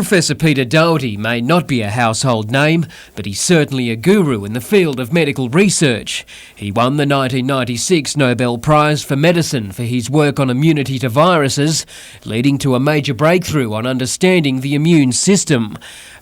Professor Peter Doherty may not be a household name, but he's certainly a guru in the field of medical research. He won the 1996 Nobel Prize for Medicine for his work on immunity to viruses, leading to a major breakthrough on understanding the immune system.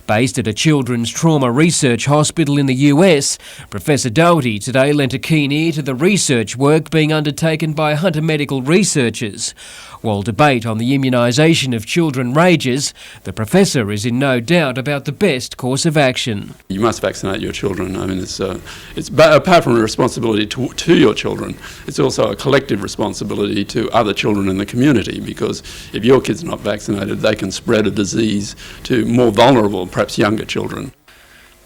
Based at a children's trauma research hospital in the US, Professor Doherty today lent a keen ear to the research work being undertaken by Hunter medical researchers. While debate on the immunisation of children rages, the professor is in no doubt about the best course of action. You must vaccinate your children. I mean, it's apart from a responsibility to your children, it's also a collective responsibility to other children in the community, because if your kid's not vaccinated, they can spread a disease to more vulnerable, perhaps younger children.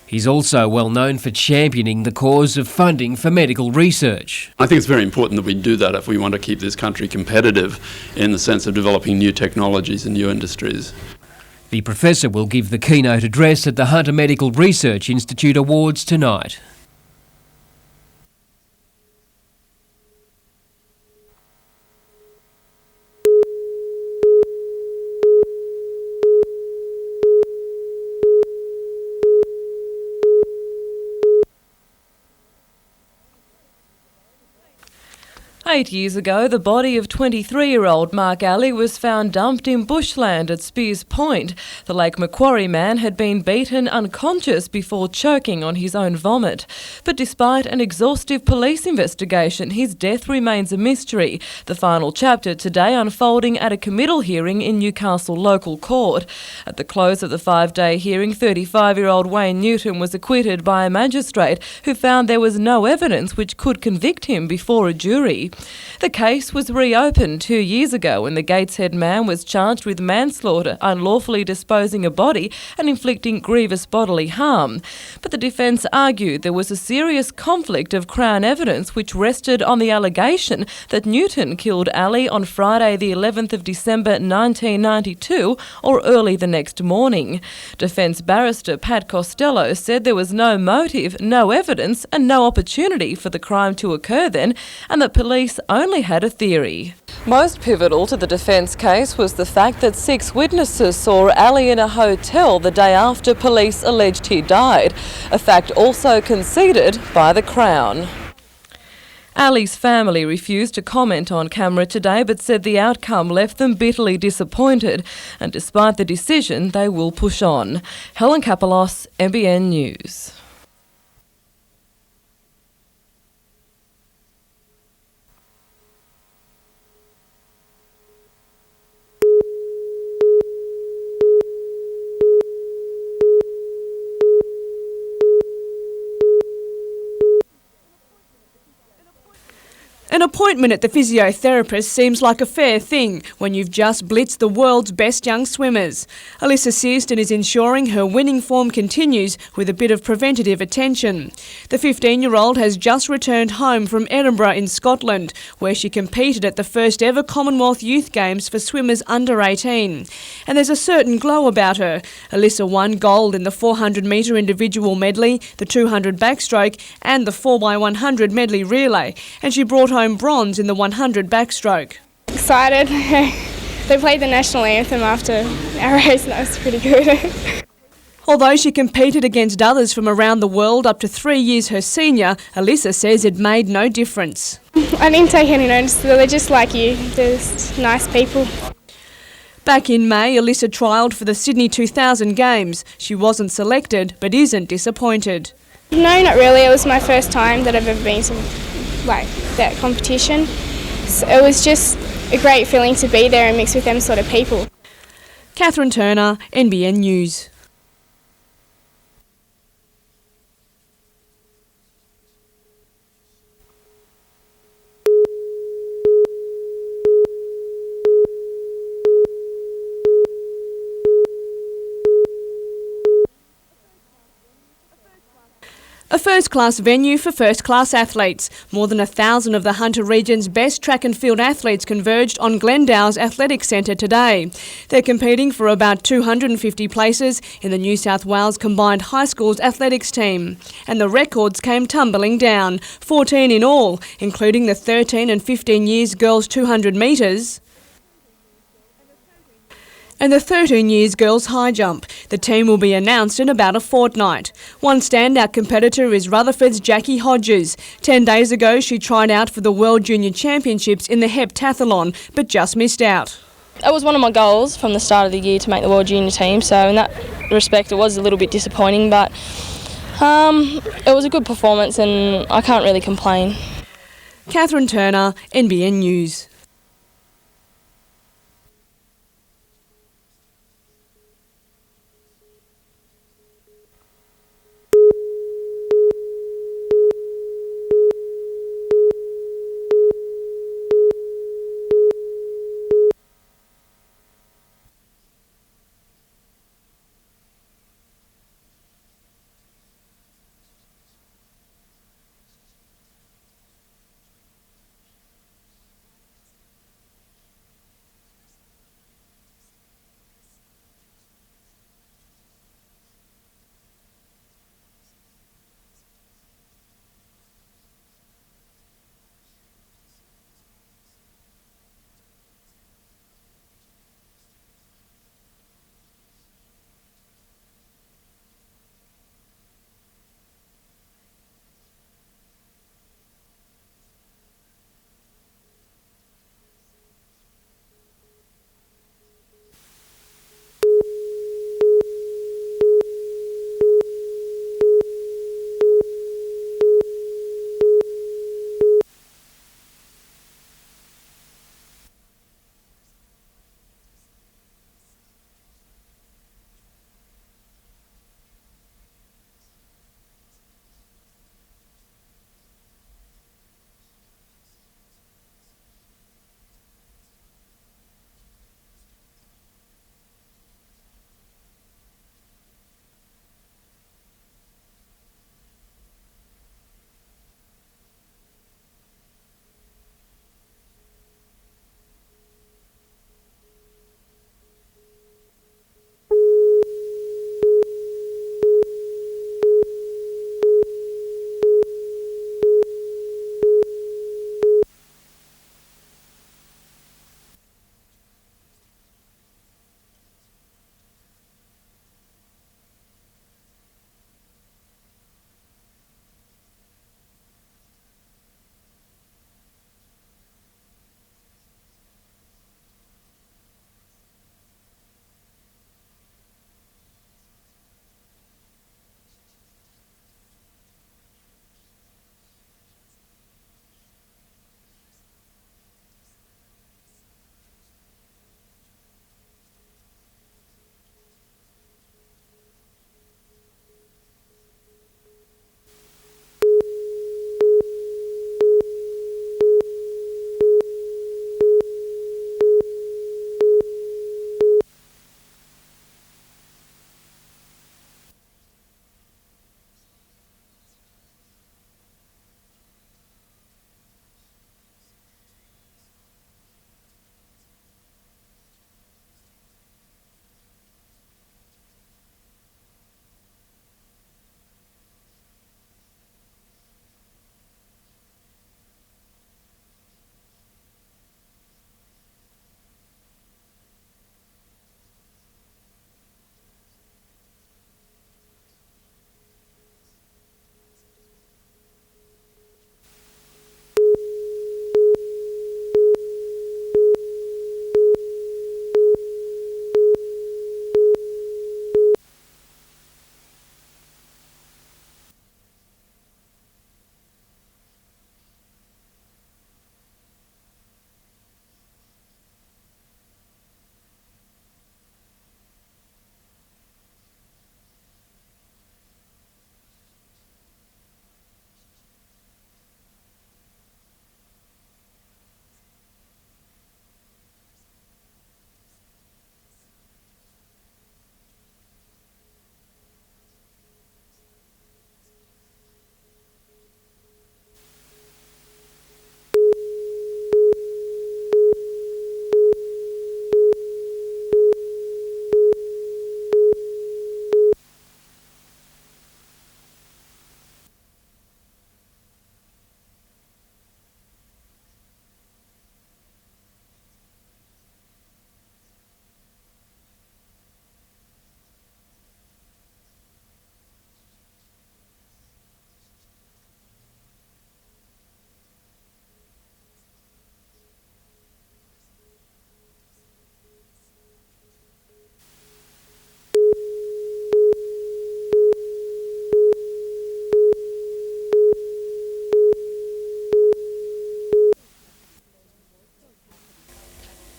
He's also well known for championing the cause of funding for medical research. I think it's very important that we do that if we want to keep this country competitive in the sense of developing new technologies and new industries. The professor will give the keynote address at the Hunter Medical Research Institute Awards tonight. Eight years ago, the body of 23-year-old Mark Alley was found dumped in bushland at Spears Point. The Lake Macquarie man had been beaten unconscious before choking on his own vomit. But despite an exhaustive police investigation, his death remains a mystery. The final chapter today unfolding at a committal hearing in Newcastle Local Court. At the close of the 5-day hearing, 35-year-old Wayne Newton was acquitted by a magistrate who found there was no evidence which could convict him before a jury. The case was reopened 2 years ago when the Gateshead man was charged with manslaughter, unlawfully disposing a body and inflicting grievous bodily harm. But the defence argued there was a serious conflict of Crown evidence which rested on the allegation that Newton killed Alley on Friday the 11th of December 1992 or early the next morning. Defence barrister Pat Costello said there was no motive, no evidence and no opportunity for the crime to occur then, and that police only had a theory. Most pivotal to the defence case was the fact that 6 witnesses saw Alley in a hotel the day after police alleged he died, a fact also conceded by the Crown. Alley's family refused to comment on camera today but said the outcome left them bitterly disappointed, and despite the decision they will push on. Helen Kapelos, NBN News. An appointment at the physiotherapist seems like a fair thing when you've just blitzed the world's best young swimmers. Alyssa Searston is ensuring her winning form continues with a bit of preventative attention. The 15-year-old has just returned home from Edinburgh in Scotland, where she competed at the first ever Commonwealth Youth Games for swimmers under 18. And there's a certain glow about her. Alyssa won gold in the 400-metre individual medley, the 200 backstroke and the 4x100 medley relay, and she brought home bronze in the 100 backstroke. Excited. They played the national anthem after our race and that was pretty good. Although she competed against others from around the world up to 3 years her senior, Alyssa says it made no difference. I didn't take any notice. They're just like you. They're just nice people. Back in May, Alyssa trialled for the Sydney 2000 Games. She wasn't selected, but isn't disappointed. No, not really. It was my first time that I've ever been to that competition. So it was just a great feeling to be there and mix with them sort of people. Catherine Turner, NBN News. A first-class venue for first-class athletes. More than 1,000 of the Hunter region's best track and field athletes converged on Glendale's Athletic Centre today. They're competing for about 250 places in the New South Wales Combined High Schools athletics team. And the records came tumbling down, 14 in all, including the 13 and 15 years girls 200 metres, and the 13 years girls high jump. The team will be announced in about a fortnight. One standout competitor is Rutherford's Jackie Hodges. 10 days ago she tried out for the World Junior Championships in the heptathlon, but just missed out. It was one of my goals from the start of the year to make the World Junior team, so in that respect it was a little bit disappointing, but it was a good performance and I can't really complain. Catherine Turner, NBN News.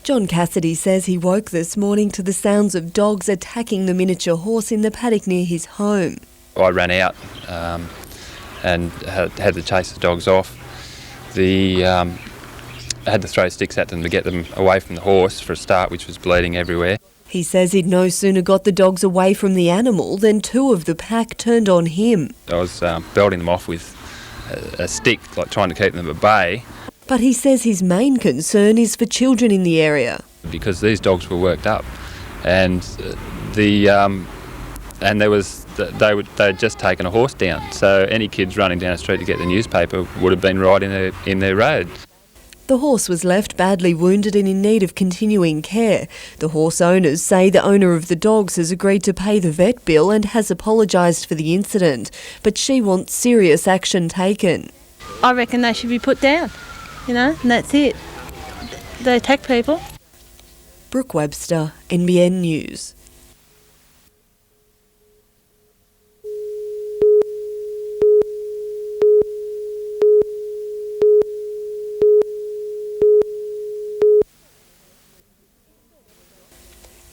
John Cassidy says he woke this morning to the sounds of dogs attacking the miniature horse in the paddock near his home. I ran out and had to chase the dogs off. I had to throw sticks at them to get them away from the horse for a start, which was bleeding everywhere. He says he'd no sooner got the dogs away from the animal than two of the pack turned on him. I was belting them off with a stick, like trying to keep them at bay. But he says his main concern is for children in the area. Because these dogs were worked up, and they'd just taken a horse down. So any kids running down the street to get the newspaper would have been right in their road. The horse was left badly wounded and in need of continuing care. The horse owners say the owner of the dogs has agreed to pay the vet bill and has apologised for the incident, but she wants serious action taken. I reckon they should be put down, and that's it. They attack people. Brooke Webster, NBN News.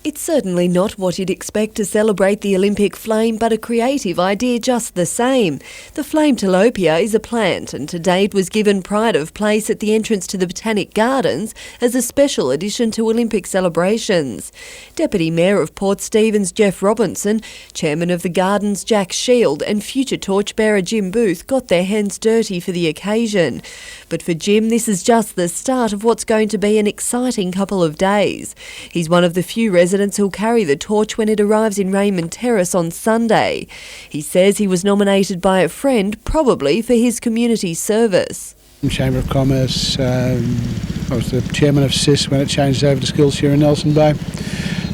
It's certainly not what you'd expect to celebrate the Olympic flame, but a creative idea just the same. The flame tilapia is a plant, and to date was given pride of place at the entrance to the Botanic Gardens as a special addition to Olympic celebrations. Deputy Mayor of Port Stephens Jeff Robinson, Chairman of the Gardens Jack Shield and future torchbearer Jim Booth got their hands dirty for the occasion. But for Jim, this is just the start of what's going to be an exciting couple of days. He's one of the few residents who'll carry the torch when it arrives in Raymond Terrace on Sunday. He says he was nominated by a friend, probably for his community service. Chamber of Commerce, I was the chairman of CIS when it changed over to Skills here in Nelson Bay.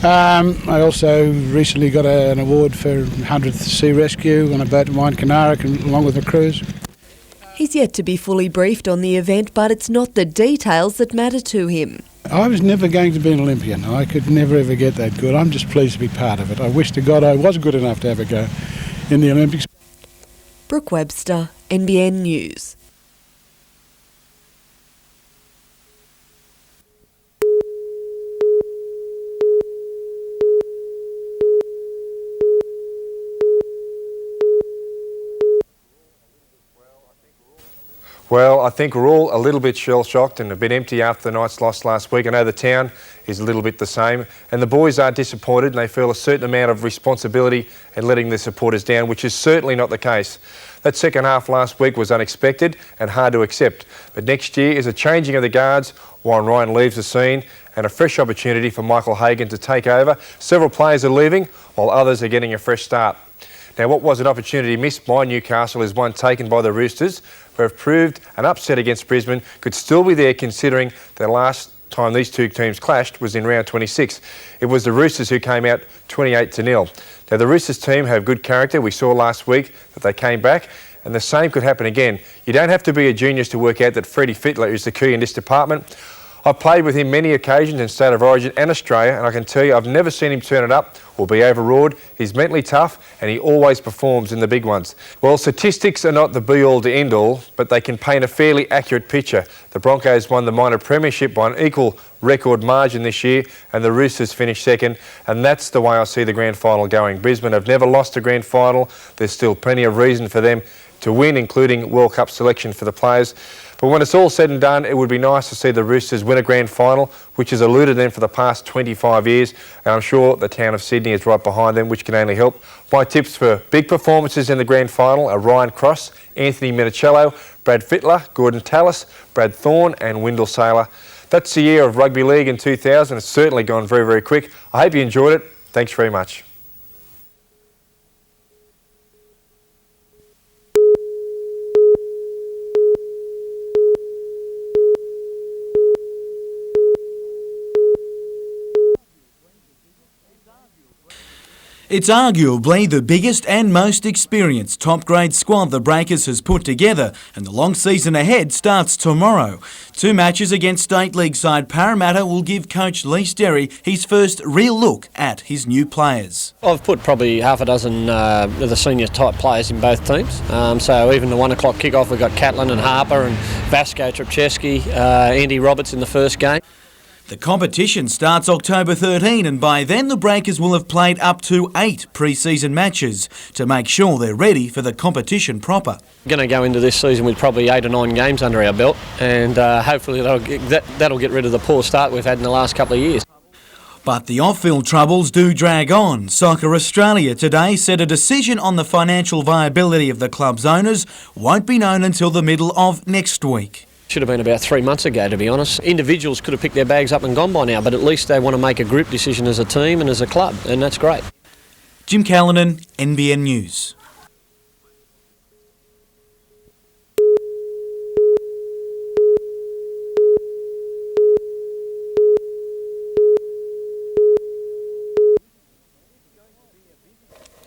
I also recently got an award for 100th Sea Rescue on a boat to Waikanara along with a cruise. He's yet to be fully briefed on the event, but it's not the details that matter to him. I was never going to be an Olympian. I could never ever get that good. I'm just pleased to be part of it. I wish to God I was good enough to have a go in the Olympics. Brooke Webster, NBN News. Well, I think we're all a little bit shell-shocked and a bit empty after the night's loss last week. I know the town is a little bit the same, and the boys are disappointed and they feel a certain amount of responsibility in letting their supporters down, which is certainly not the case. That second half last week was unexpected and hard to accept, but next year is a changing of the guards while Ryan leaves the scene and a fresh opportunity for Michael Hagan to take over. Several players are leaving while others are getting a fresh start. Now, what was an opportunity missed by Newcastle is one taken by the Roosters, who have proved an upset against Brisbane could still be there considering the last time these two teams clashed was in round 26. It was the Roosters who came out 28-0. Now, the Roosters team have good character. We saw last week that they came back, and the same could happen again. You don't have to be a genius to work out that Freddie Fittler is the key in this department. I've played with him many occasions in State of Origin and Australia, and I can tell you I've never seen him turn it up or be overawed. He's mentally tough and he always performs in the big ones. Well, statistics are not the be-all to end-all, but they can paint a fairly accurate picture. The Broncos won the minor premiership by an equal record margin this year, and the Roosters finished second, and that's the way I see the grand final going. Brisbane have never lost a grand final. There's still plenty of reason for them to win, including World Cup selection for the players. But when it's all said and done, it would be nice to see the Roosters win a grand final, which has eluded them for the past 25 years. And I'm sure the town of Sydney is right behind them, which can only help. My tips for big performances in the grand final are Ryan Cross, Anthony Minicello, Brad Fittler, Gordon Tallis, Brad Thorne and Wendell Saylor. That's the year of rugby league in 2000. It's certainly gone very, very quick. I hope you enjoyed it. Thanks very much. It's arguably the biggest and most experienced top-grade squad the Breakers has put together, and the long season ahead starts tomorrow. 2 matches against State League side Parramatta will give coach Lee Sterry his first real look at his new players. I've put probably half a dozen of the senior type players in both teams. So even the 1 o'clock kick-off, we've got Catlin and Harper and Vasco Trepcheski, Andy Roberts in the first game. The competition starts October 13 and by then the Breakers will have played up to 8 pre-season matches to make sure they're ready for the competition proper. We're going to go into this season with probably 8 or 9 games under our belt, and hopefully that'll get rid of the poor start we've had in the last couple of years. But the off-field troubles do drag on. Soccer Australia today said a decision on the financial viability of the club's owners won't be known until the middle of next week. Should have been about 3 months ago, to be honest. Individuals could have picked their bags up and gone by now, but at least they want to make a group decision as a team and as a club, and that's great. Jim Callanan, NBN News.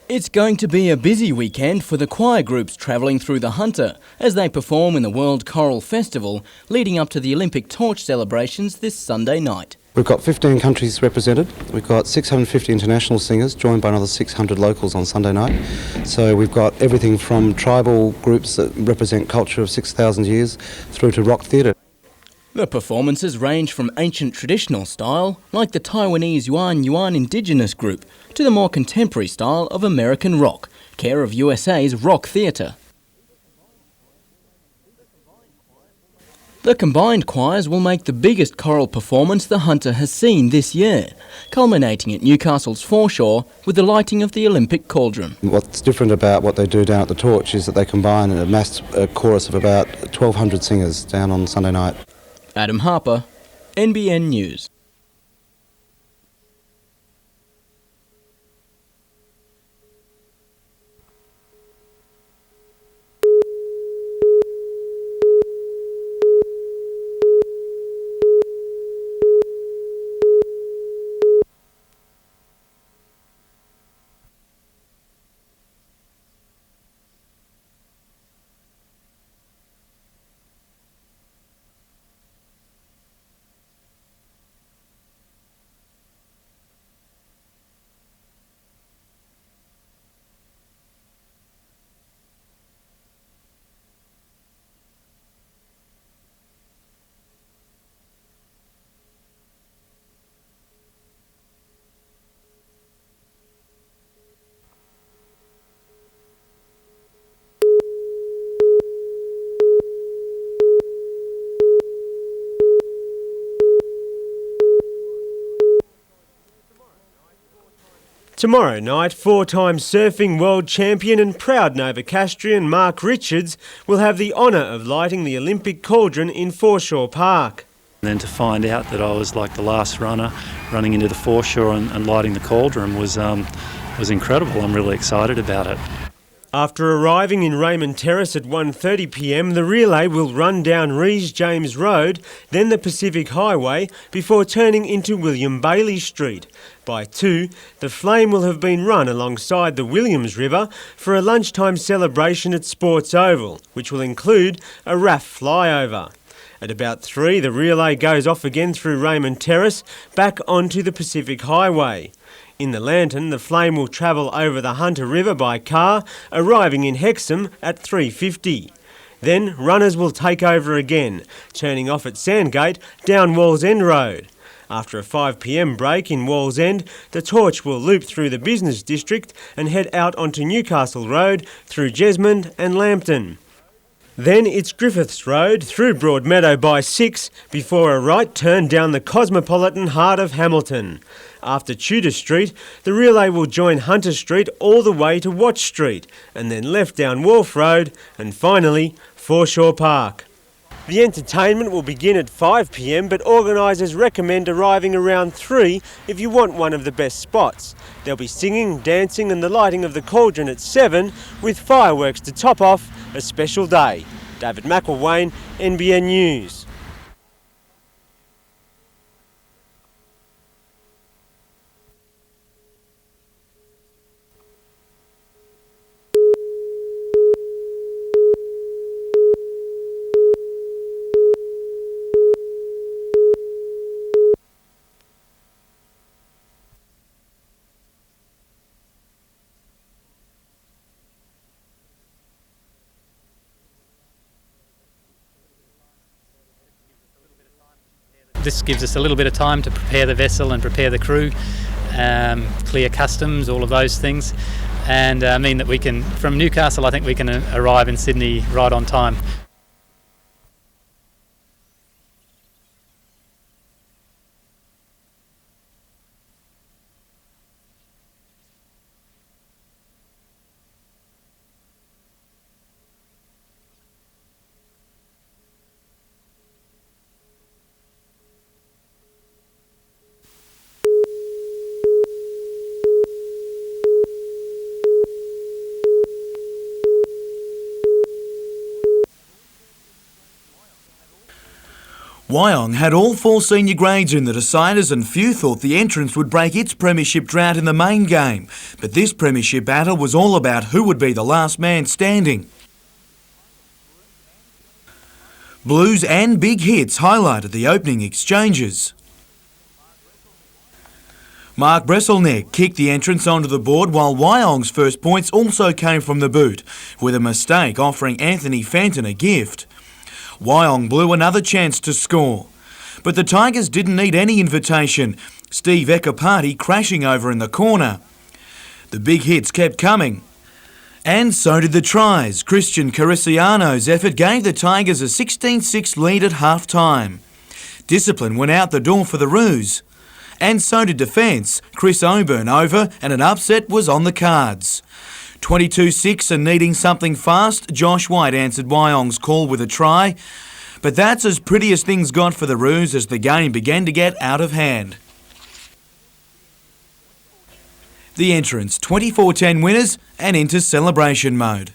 It's going to be a busy weekend for the choir groups travelling through the Hunter as they perform in the World Choral Festival leading up to the Olympic torch celebrations this Sunday night. We've got 15 countries represented. We've got 650 international singers joined by another 600 locals on Sunday night. So we've got everything from tribal groups that represent culture of 6,000 years through to rock theatre. The performances range from ancient traditional style, like the Taiwanese Yuan Yuan indigenous group, to the more contemporary style of American rock, care of USA's Rock Theatre. The combined choirs will make the biggest choral performance the Hunter has seen this year, culminating at Newcastle's foreshore with the lighting of the Olympic cauldron. What's different about what they do down at the Torch is that they combine a massed chorus of about 1,200 singers down on Sunday night. Adam Harper, NBN News. Tomorrow night, 4-time surfing world champion and proud Novocastrian Mark Richards will have the honour of lighting the Olympic cauldron in Foreshore Park. And then to find out that I was like the last runner running into the foreshore and lighting the cauldron was incredible. I'm really excited about it. After arriving in Raymond Terrace at 1:30 p.m, the relay will run down Rees James Road, then the Pacific Highway, before turning into William Bailey Street. By 2, the flame will have been run alongside the Williams River for a lunchtime celebration at Sports Oval, which will include a RAF flyover. At about 3, the relay goes off again through Raymond Terrace, back onto the Pacific Highway. In the lantern, the flame will travel over the Hunter River by car, arriving in Hexham at 3:50. Then runners will take over again, turning off at Sandgate down Wallsend Road. After a 5 p.m. break in Wallsend, the torch will loop through the business district and head out onto Newcastle Road through Jesmond and Lambton. Then it's Griffiths Road through Broadmeadow by 6 before a right turn down the cosmopolitan heart of Hamilton. After Tudor Street, the relay will join Hunter Street all the way to Watch Street and then left down Wharf Road and finally Foreshore Park. The entertainment will begin at 5 p.m, but organisers recommend arriving around 3 if you want one of the best spots. There'll be singing, dancing and the lighting of the cauldron at 7 with fireworks to top off a special day. David McElwain, NBN News. this gives us a little bit of time to prepare the vessel and prepare the crew, clear customs, all of those things, and mean that we can, from Newcastle, I think we can arrive in Sydney right on time. Wyong had all 4 senior grades in the deciders, and few thought the entrance would break its premiership drought in the main game. But this premiership battle was all about who would be the last man standing. Blues and big hits highlighted the opening exchanges. Mark Bresselneck kicked the entrance onto the board, while Wyong's first points also came from the boot, with a mistake offering Anthony Fenton a gift. Wyong blew another chance to score. But the Tigers didn't need any invitation, Steve Ekapati crashing over in the corner. The big hits kept coming. And so did the tries. Christian Cariciano's effort gave the Tigers a 16-6 lead at half-time. Discipline went out the door for the Roos. And so did defence. Chris Oburn over, and an upset was on the cards. 22-6 and needing something fast, Josh White answered Wyong's call with a try. But that's as pretty as things got for the Roos as the game began to get out of hand. The entrance, 24-10 winners and into celebration mode.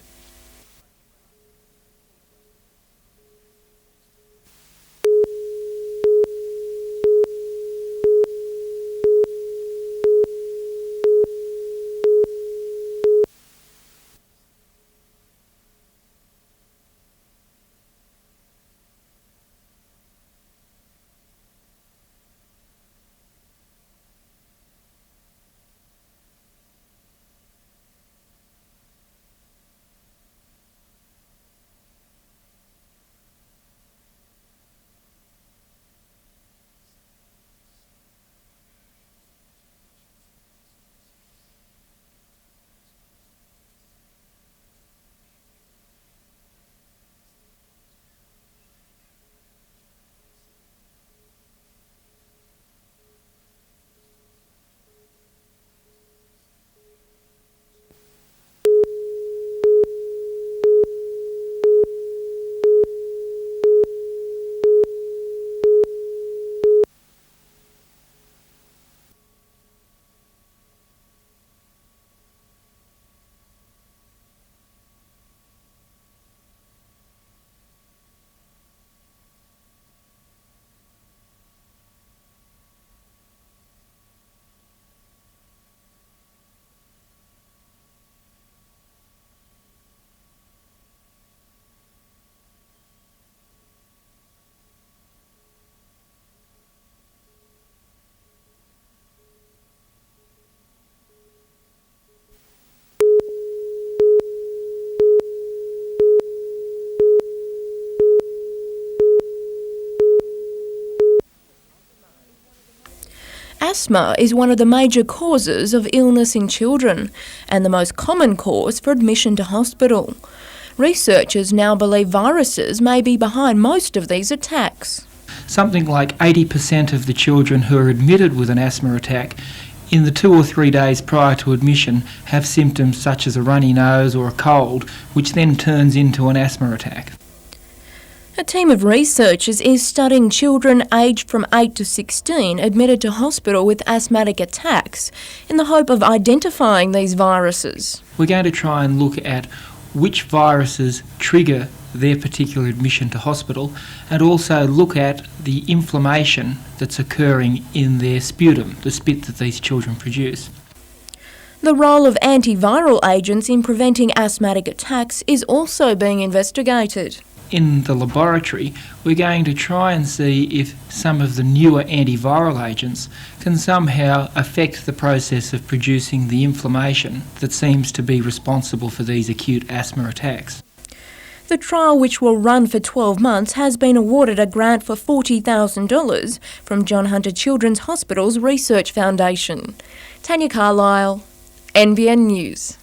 Asthma is one of the major causes of illness in children and the most common cause for admission to hospital. Researchers now believe viruses may be behind most of these attacks. Something like 80% of the children who are admitted with an asthma attack in the 2 or 3 days prior to admission have symptoms such as a runny nose or a cold, which then turns into an asthma attack. A team of researchers is studying children aged from 8 to 16 admitted to hospital with asthmatic attacks in the hope of identifying these viruses. We're going to try and look at which viruses trigger their particular admission to hospital, and also look at the inflammation that's occurring in their sputum, the spit that these children produce. The role of antiviral agents in preventing asthmatic attacks is also being investigated. In the laboratory, we're going to try and see if some of the newer antiviral agents can somehow affect the process of producing the inflammation that seems to be responsible for these acute asthma attacks. The trial, which will run for 12 months, has been awarded a grant for $40,000 from John Hunter Children's Hospital's Research Foundation. Tanya Carlisle, NBN News.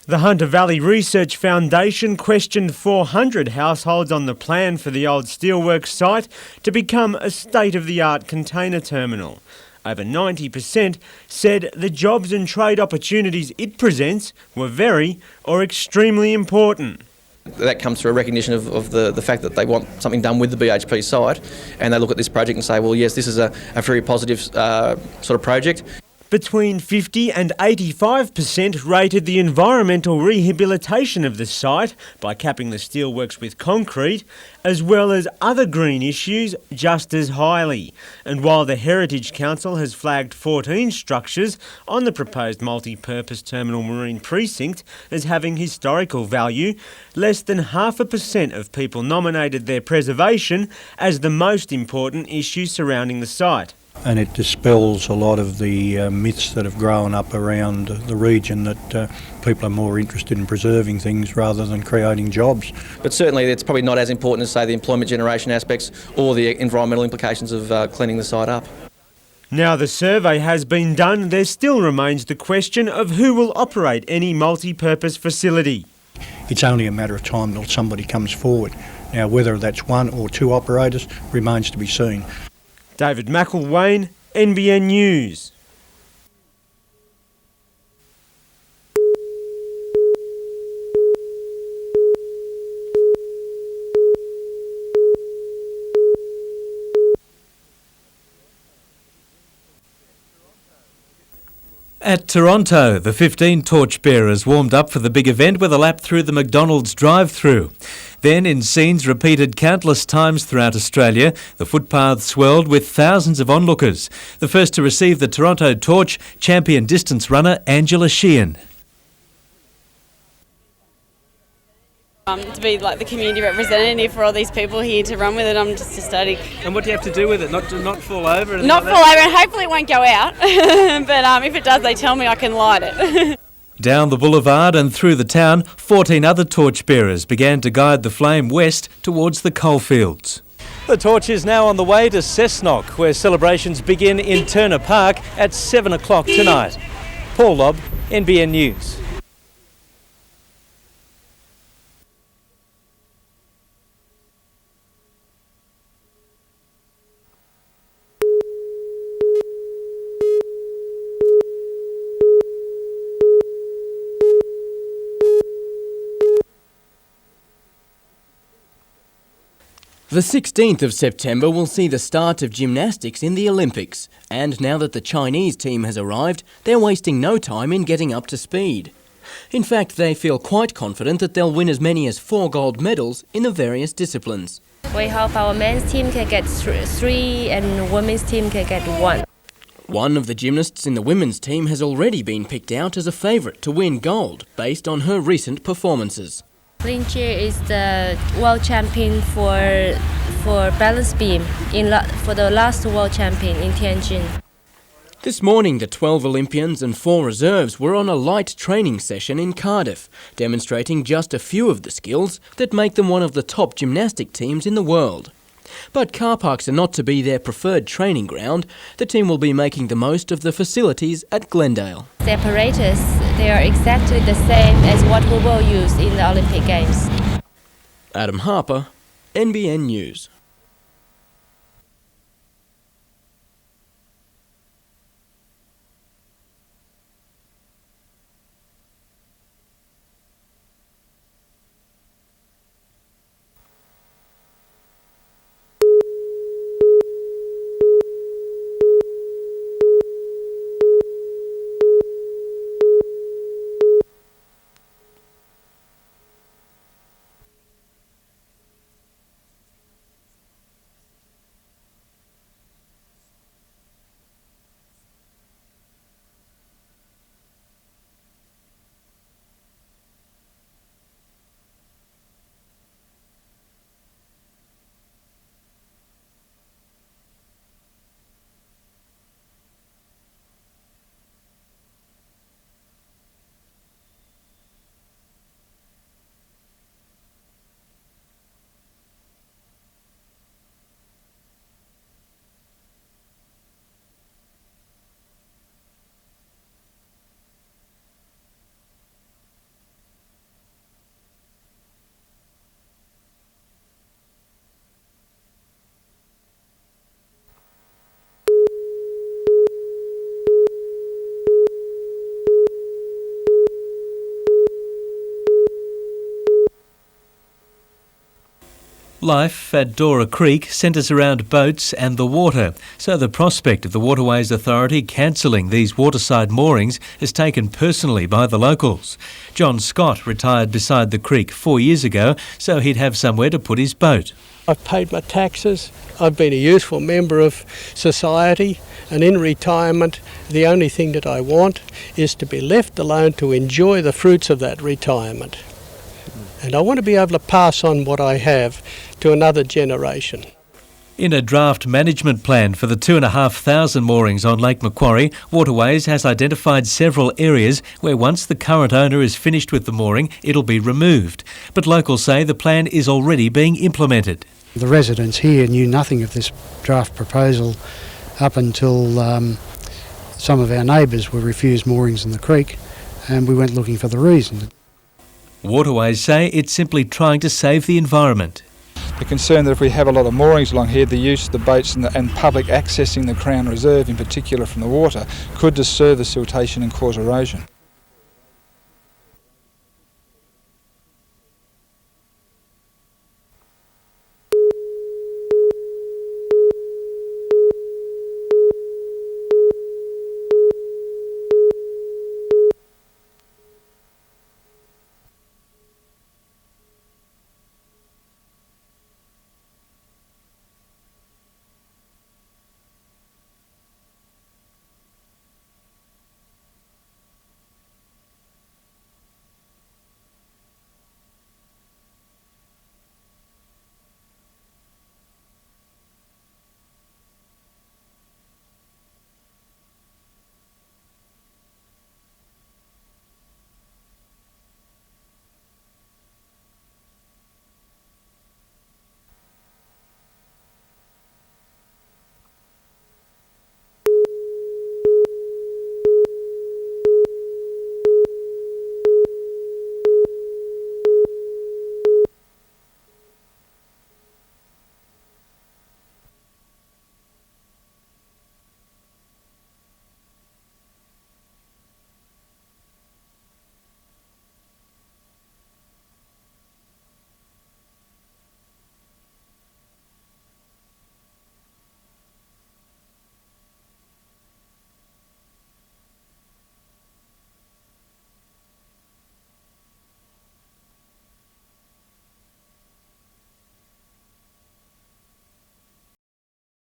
The Hunter Valley Research Foundation questioned 400 households on the plan for the old steelworks site to become a state-of-the-art container terminal. Over 90% said the jobs and trade opportunities it presents were very or extremely important. That comes through a recognition of the fact that they want something done with the BHP site, and they look at this project and say, well, yes, this is a very positive sort of project. Between 50 and 85% rated the environmental rehabilitation of the site by capping the steelworks with concrete, as well as other green issues just as highly. And while the Heritage Council has flagged 14 structures on the proposed multi-purpose terminal marine precinct as having historical value, less than 0.5% of people nominated their preservation as the most important issue surrounding the site. And it dispels a lot of the myths that have grown up around the region that people are more interested in preserving things rather than creating jobs. But certainly it's probably not as important as, say, the employment generation aspects or the environmental implications of cleaning the site up. Now the survey has been done, there still remains the question of who will operate any multi-purpose facility. It's only a matter of time till somebody comes forward. Now whether that's one or two operators remains to be seen. David McElwain, NBN News. At Toronto, the 15 torchbearers warmed up for the big event with a lap through the McDonald's drive-through. Then, in scenes repeated countless times throughout Australia, the footpaths swelled with thousands of onlookers. The first to receive the Toronto torch, champion distance runner Angela Sheehan. To be like the community representative for all these people here to run with it, I'm just ecstatic. And what do you have to do with it? Not fall over? Not fall over, and hopefully it won't go out. But if it does, they tell me I can light it. Down the boulevard and through the town, 14 other torchbearers began to guide the flame west towards the coalfields. The torch is now on the way to Cessnock, where celebrations begin in Turner Park at 7 o'clock tonight. Paul Lobb, NBN News. The 16th of September will see the start of gymnastics in the Olympics, and now that the Chinese team has arrived, they're wasting no time in getting up to speed. In fact, they feel quite confident that they'll win as many as 4 gold medals in the various disciplines. We hope our men's team can get 3 and women's team can get 1. One of the gymnasts in the women's team has already been picked out as a favourite to win gold based on her recent performances. Lin Jie is the world champion for balance beam for the last world champion in Tianjin. This morning, the 12 Olympians and 4 reserves were on a light training session in Cardiff, demonstrating just a few of the skills that make them one of the top gymnastic teams in the world. But car parks are not to be their preferred training ground. The team will be making the most of the facilities at Glendale. The apparatus, they are exactly the same as what we will use in the Olympic Games. Adam Harper, NBN News. Life at Dora Creek centres around boats and the water, so the prospect of the Waterways Authority cancelling these waterside moorings is taken personally by the locals. John Scott retired beside the creek 4 years ago, so he'd have somewhere to put his boat. I've paid my taxes, I've been a useful member of society, and in retirement the only thing that I want is to be left alone to enjoy the fruits of that retirement. And I want to be able to pass on what I have to another generation. In a draft management plan for the 2,500 moorings on Lake Macquarie, Waterways has identified several areas where once the current owner is finished with the mooring, it'll be removed. But locals say the plan is already being implemented. The residents here knew nothing of this draft proposal up until some of our neighbours were refused moorings in the creek, and we went looking for the reason. Waterways say it's simply trying to save the environment. The concern that if we have a lot of moorings along here, the use of the boats and public accessing the Crown Reserve in particular from the water could disturb the siltation and cause erosion.